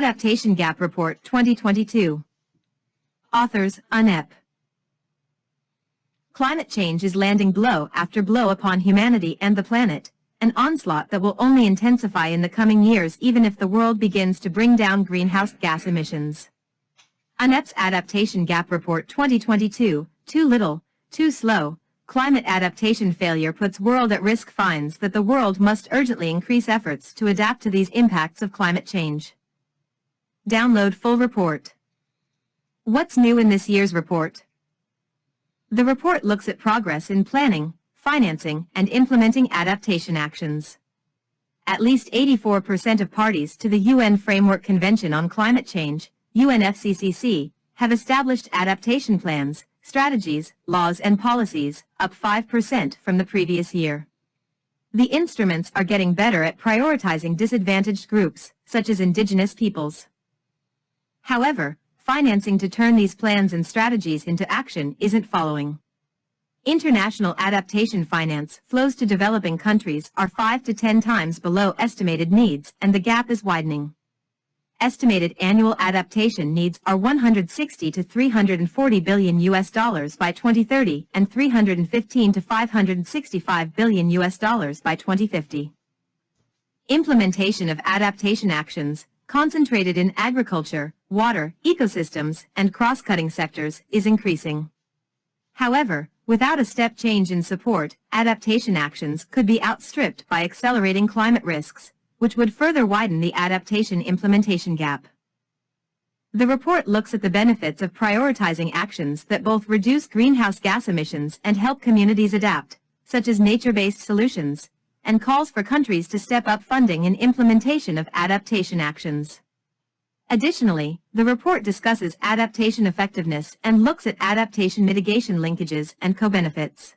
Adaptation Gap Report 2022. Authors, UNEP. Climate change is landing blow after blow upon humanity and the planet, an onslaught that will only intensify in the coming years even if the world begins to bring down greenhouse gas emissions. UNEP's Adaptation Gap Report 2022, Too Little, Too Slow, Climate Adaptation Failure Puts World at Risk finds that the world must urgently increase efforts to adapt to these impacts of climate change. Download full report. What's new in this year's report? The report looks at progress in planning, financing, and implementing adaptation actions. At least 84% of parties to the UN Framework Convention on Climate Change, UNFCCC, have established adaptation plans, strategies, laws and policies, up 5% from the previous year. The instruments are getting better at prioritizing disadvantaged groups, such as indigenous peoples. However, financing to turn these plans and strategies into action isn't following. International adaptation finance flows to developing countries are 5 to 10 times below estimated needs, and the gap is widening. Estimated annual adaptation needs are $160 to $340 billion by 2030 and $315 to $565 billion by 2050. Implementation of adaptation actions, concentrated in agriculture, water, ecosystems, and cross-cutting sectors, is increasing. However, without a step change in support, adaptation actions could be outstripped by accelerating climate risks, which would further widen the adaptation implementation gap. The report looks at the benefits of prioritizing actions that both reduce greenhouse gas emissions and help communities adapt, such as nature-based solutions, and calls for countries to step up funding and implementation of adaptation actions. Additionally, the report discusses adaptation effectiveness and looks at adaptation mitigation linkages and co-benefits.